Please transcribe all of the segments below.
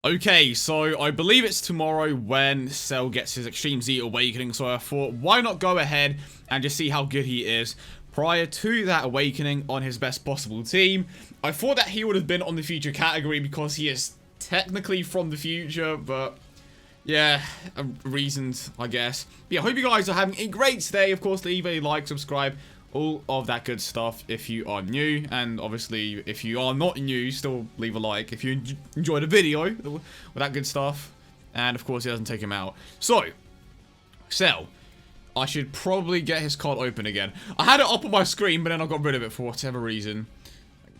Okay, so I believe it's tomorrow when Cell gets his Extreme Z Awakening, so I thought, why not go ahead and just see how good he is prior to that Awakening on his best possible team. I thought that he would have been on the future category because he is technically from the future, but yeah, reasons, I guess. But yeah, I hope you guys are having a great day. Of course, leave a like, subscribe, all of that good stuff if you are new, and obviously if you are not new, still leave a like if you enjoyed the video with that good stuff, and of course it doesn't take him out. So Cell, I should probably get his card open again. I had it up on my screen, but then I got rid of it for whatever reason.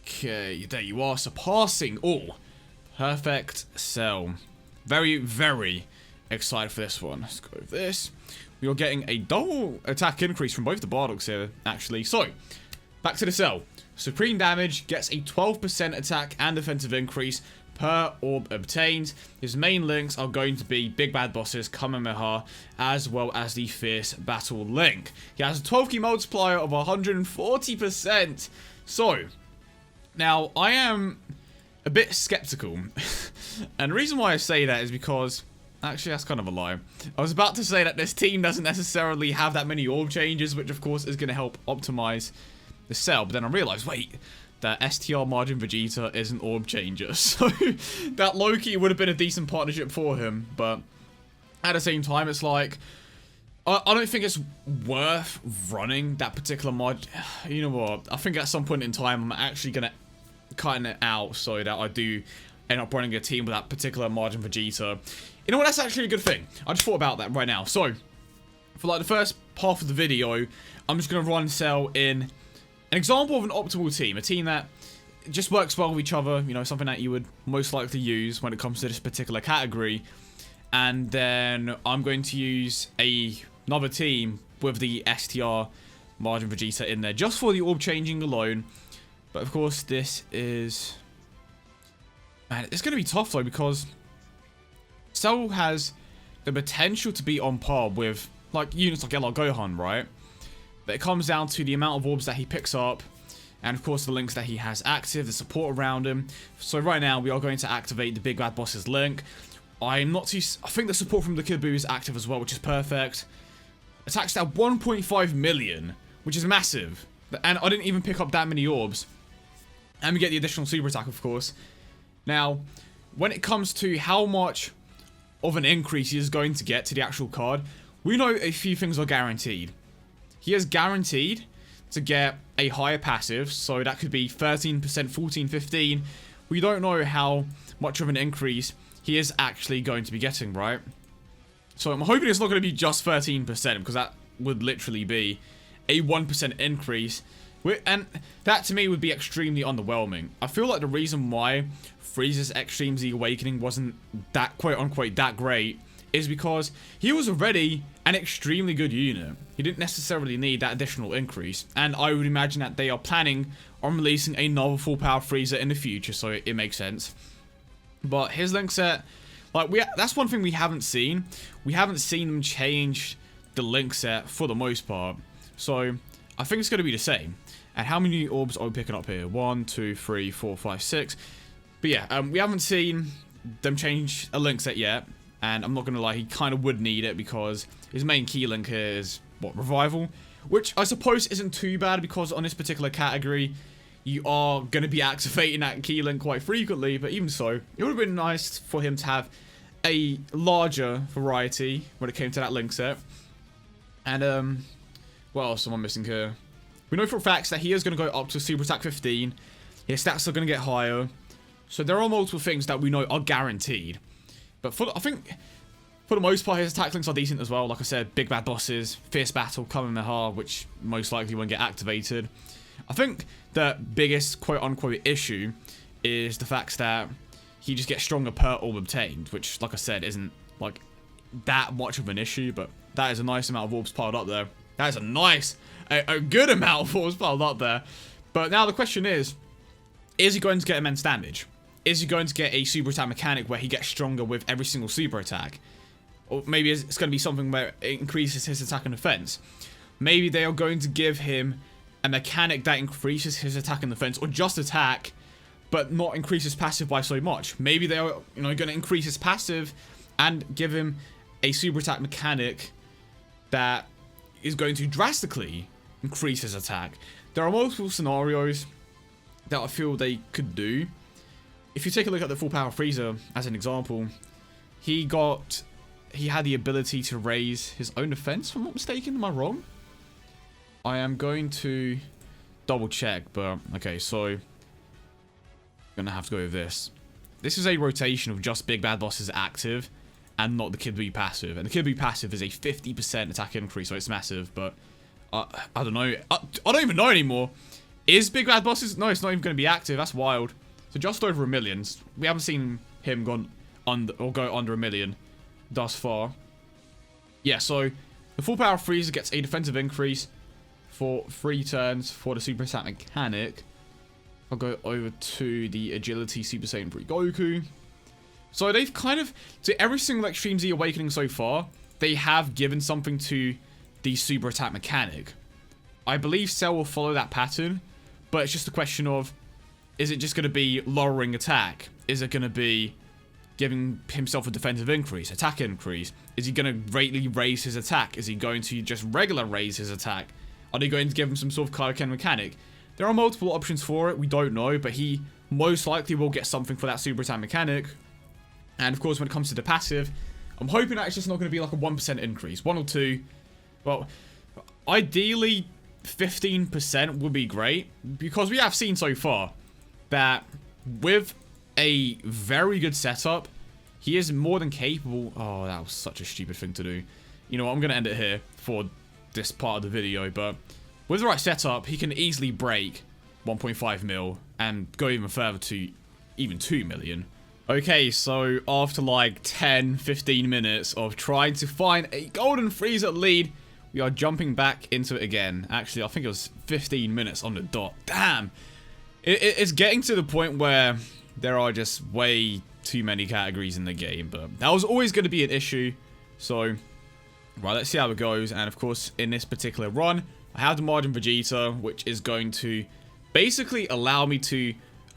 Okay, there you are, surpassing all. Perfect Cell. Very, very excited for this one. Let's go with this. We are getting a double attack increase from both the Bardocks here, actually. So, back to the Cell. Supreme damage gets a 12% attack and defensive increase per orb obtained. His main links are going to be Big Bad Bosses, Kamehameha, as well as the Fierce Battle link. He has a 12 key multiplier of 140%. So, now, I am a bit skeptical. And the reason why I say that is because... Actually, that's kind of a lie. I was about to say that this team doesn't necessarily have that many orb changes, which of course is going to help optimize the Cell. But then I realized, wait, that STR Margin Vegeta is an orb changer. So that low-key would have been a decent partnership for him. But at the same time, it's like, I don't think it's worth running that particular mod. You know what? I think at some point in time, I'm actually going to cut it out so that I do end up running a team with that particular Margin Vegeta. You know what, that's actually a good thing. I just thought about that right now. So, for like the first half of the video, I'm just going to run Cell in an example of an optimal team. A team that just works well with each other. You know, something that you would most likely use when it comes to this particular category. And then I'm going to use another team with the STR Margin Vegeta in there. Just for the orb changing alone. But of course, this is... Man, it's going to be tough though, because Cell has the potential to be on par with like units like LR Gohan, right? But it comes down to the amount of orbs that he picks up, and of course the links that he has active, the support around him. So right now we are going to activate the Big Bad Boss's link. I think the support from the Kid Buu is active as well, which is perfect. Attacks at 1.5 million, which is massive. And I didn't even pick up that many orbs. And we get the additional super attack, of course. Now, when it comes to how much of an increase he is going to get to the actual card, we know a few things are guaranteed. He is guaranteed to get a higher passive, so that could be 13%, 14, 15. We don't know how much of an increase he is actually going to be getting, right? So I'm hoping it's not going to be just 13%, because that would literally be a 1% increase. And that to me would be extremely underwhelming. I feel like the reason why Frieza's Extreme Z Awakening wasn't that quote-unquote that great is because he was already an extremely good unit. He didn't necessarily need that additional increase. And I would imagine that they are planning on releasing another full power Frieza in the future, so it makes sense. But his link set, like, that's one thing we haven't seen. We haven't seen them change the link set for the most part. So I think it's going to be the same. And how many orbs are we picking up here? 1, 2, 3, 4, 5, 6. But yeah, we haven't seen them change a link set yet. And I'm not going to lie, he kind of would need it because his main key link here is, what, Revival? Which I suppose isn't too bad because on this particular category, you are going to be activating that key link quite frequently. But even so, it would have been nice for him to have a larger variety when it came to that link set. And, what else am I missing here? We know for a fact that he is going to go up to Super Attack 15. His stats are going to get higher. So there are multiple things that we know are guaranteed. But I think, for the most part, his attack links are decent as well. Like I said, Big Bad Bosses, Fierce Battle, Kamehameha, which most likely won't get activated. I think the biggest quote-unquote issue is the fact that he just gets stronger per orb obtained, which, like I said, isn't, like, that much of an issue. But that is a nice amount of orbs piled up there. That is a nice, a good amount of orbs piled up there. But now the question is he going to get immense damage? Is he going to get a super attack mechanic where he gets stronger with every single super attack? Or maybe it's going to be something where it increases his attack and defense. Maybe they are going to give him a mechanic that increases his attack and defense, or just attack, but not increase his passive by so much. Maybe they are, you know, going to increase his passive and give him a super attack mechanic that is going to drastically increase his attack. There are multiple scenarios that I feel they could do. If you take a look at the full power Frieza as an example, he had the ability to raise his own defense, if I'm not mistaken. Am I wrong? I am going to double check, but okay, so I'm gonna have to go with this. This is a rotation of just Big Bad Boss's active and not the Kid Buu passive. And the Kid Buu passive is a 50% attack increase, so it's massive, but I don't know. I don't even know anymore. Is Big Bad Boss's? No, it's not even going to be active. That's wild. So just over 1 million. We haven't seen him go under 1 million thus far. Yeah, so the full power Frieza gets a defensive increase for 3 turns for the Super Saiyan mechanic. I'll go over to the Agility Super Saiyan 3 Goku. So they've kind of, to every single Extreme Z Awakening so far, they have given something to the super attack mechanic. I believe Cell will follow that pattern, but it's just a question of, is it just going to be lowering attack? Is it going to be giving himself a defensive increase, attack increase? Is he going to greatly raise his attack? Is he going to just regular raise his attack? Are they going to give him some sort of Kaioken mechanic? There are multiple options for it, we don't know, but he most likely will get something for that super attack mechanic. And of course, when it comes to the passive, I'm hoping that it's just not going to be like a 1% increase. 1 or 2. Well, ideally, 15% would be great. Because we have seen so far that with a very good setup, he is more than capable. Oh, that was such a stupid thing to do. You know what, I'm going to end it here for this part of the video. But with the right setup, he can easily break 1.5 mil and go even further to even 2 million. Okay, so after like 10-15 minutes of trying to find a golden Frieza lead, we are jumping back into it again. Actually, I think it was 15 minutes on the dot. Damn! It's getting to the point where there are just way too many categories in the game, but that was always going to be an issue. So, right, let's see how it goes. And of course, in this particular run, I have the Majin Vegeta, which is going to basically allow me to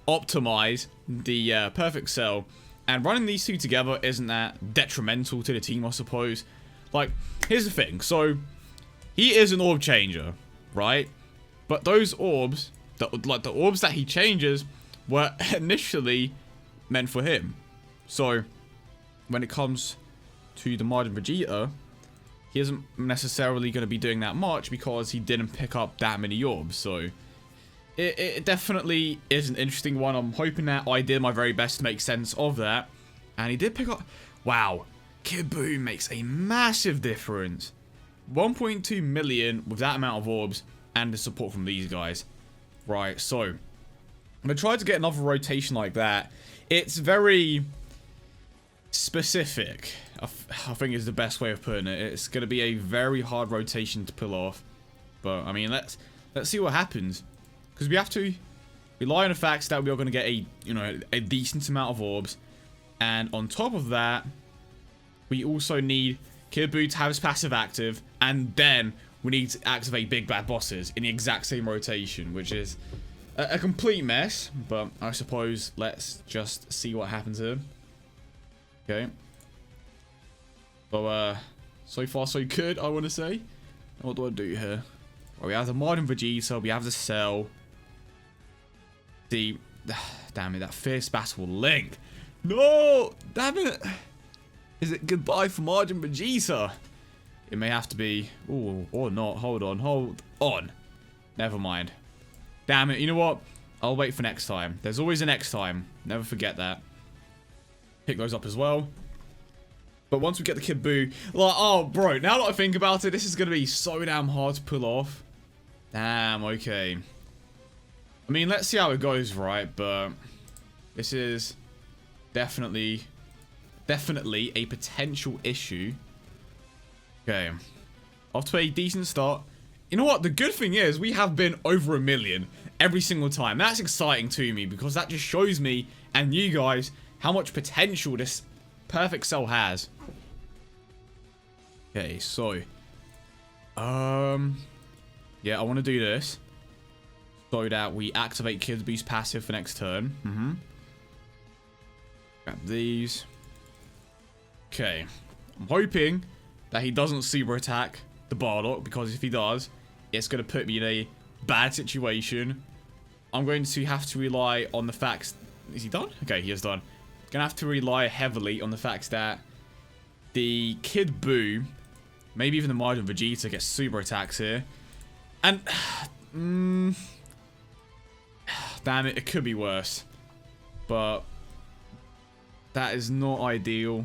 optimize the perfect cell, and running these two together isn't that detrimental to the team, I suppose. Like, here's the thing, so he is an orb changer, right? But those orbs, like the orbs that he changes, were initially meant for him. So when it comes to the Majin Vegeta, he isn't necessarily going to be doing that much because he didn't pick up that many orbs. So it definitely is an interesting one. I'm hoping that I did my very best to make sense of that. And he did pick up... Wow. Kid Buu makes a massive difference. 1.2 million with that amount of orbs and the support from these guys. Right, so I'm going to try to get another rotation like that. It's very specific, I think is the best way of putting it. It's going to be a very hard rotation to pull off. But, I mean, let's see what happens. Because we have to rely on the fact that we are going to get a decent amount of orbs. And on top of that, we also need Kid Buu to have his passive active. And then we need to activate Big Bad Bosses in the exact same rotation. Which is a complete mess. But I suppose let's just see what happens here. Okay. So, so far so good, I want to say. What do I do here? Well, we have the Majin Vegeta. We have the Cell. Damn it, that fierce battle link. No! Damn it! Is it goodbye for Majin Vegeta? It may have to be. Ooh, or not. Hold on. Never mind. Damn it, you know what? I'll wait for next time. There's always a next time. Never forget that. Pick those up as well. But once we get the Kid Buu, like, oh, bro, now that I think about it, this is going to be so damn hard to pull off. Damn, okay. I mean, let's see how it goes, right? But this is definitely a potential issue. Okay. Off to a decent start. You know what? The good thing is we have been over 1 million every single time. That's exciting to me because that just shows me and you guys how much potential this perfect cell has. Okay, so yeah, I want to do this. so that we activate Kid Boo's passive for next turn. Grab these. Okay. I'm hoping that he doesn't super attack the Bardock, because if he does, it's going to put me in a bad situation. I'm going to have to rely on the facts. Is he done? Okay, he is done. Gonna have to rely heavily on the fact that the Kid Buu, maybe even the Majin Vegeta, gets super attacks here. And damn it, it could be worse. But that is not ideal.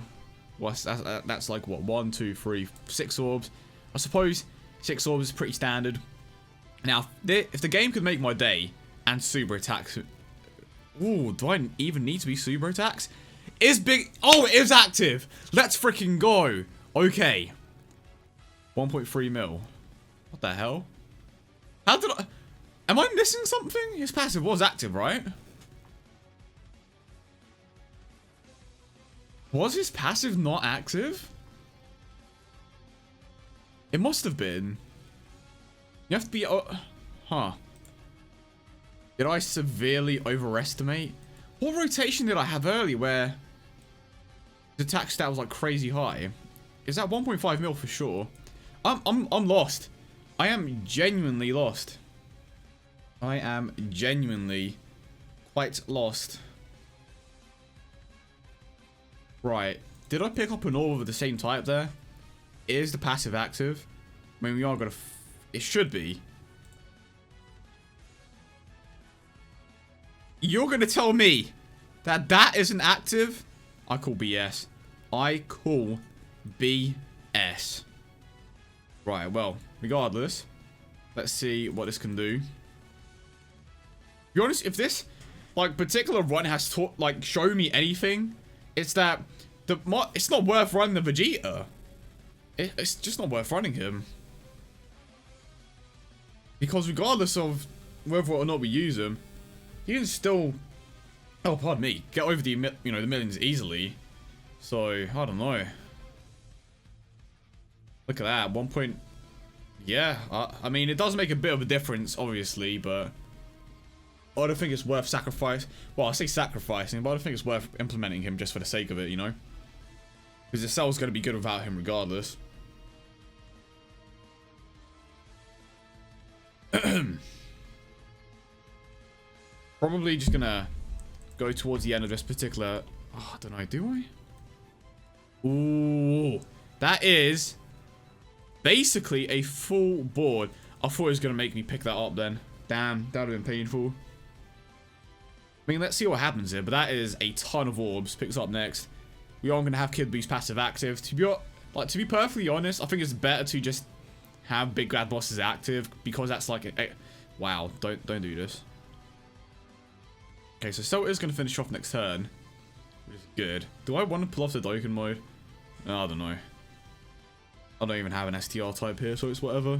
That's like what, 1, 2, 3, 6 orbs. I suppose 6 orbs is pretty standard. Now, if the game could make my day and super attacks. Ooh, do I even need to be super attacks? Is big. Oh, it is active. Let's freaking go. Okay. 1.3 mil. What the hell? How did I. Am I missing something? His passive was active, right? Was his passive not active? It must have been. You have to be. Huh. Did I severely overestimate? What rotation did I have earlier where the attack stat was like crazy high? Is that 1.5 mil for sure? I'm lost. I am genuinely lost. I am genuinely quite lost. Right. Did I pick up an orb of the same type there? Is the passive active? I mean, we are gonna. It should be. You're gonna tell me that that isn't active? I call BS. I call BS. Right, well, regardless, let's see what this can do. To be honest, if this, like, particular run has taught, like, shown me anything, it's that it's not worth running the Vegeta. It's just not worth running him. Because regardless of whether or not we use him, he can still, oh, pardon me, get over the, the millions easily. So, I don't know. Look at that, 1 point. Yeah, I mean, it does make a bit of a difference, obviously, but I don't think it's worth sacrifice. Well, I say sacrificing, but I don't think it's worth implementing him just for the sake of it, you know? Because the cell's going to be good without him regardless. Probably just gonna go towards the end of this particular. Oh, I don't know. Do I? Ooh, that is basically a full board. I thought it was gonna make me pick that up then. Damn, that would have been painful. I mean, let's see what happens here. But that is a ton of orbs. Picks up next. We are gonna have Kid Boo's passive active. To be perfectly honest, I think it's better to just have big bad bosses active, because that's like wow, don't do this. Okay, so Cell is going to finish off next turn, which is good. Do I want to pull off the Dokkan mode? No, I don't know. I don't even have an STR type here, so it's whatever.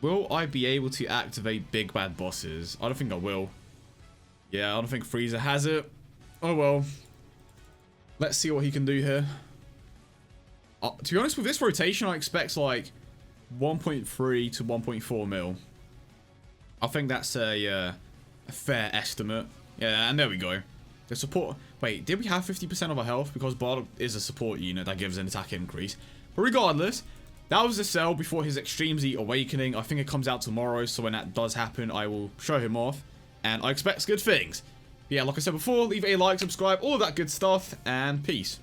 Will I be able to activate big bad bosses? I don't think I will. Yeah, I don't think Frieza has it. Oh well. Let's see what he can do here. To be honest, with this rotation, I expect like 1.3 to 1.4 mil. I think that's a fair estimate. Yeah, and there we go. The support. Wait, did we have 50% of our health? Because Bardock is a support unit that gives an attack increase. But regardless, that was the Cell before his Extreme Z Awakening. I think it comes out tomorrow, so when that does happen, I will show him off. And I expect good things. But yeah, like I said before, leave a like, subscribe, all of that good stuff, and peace.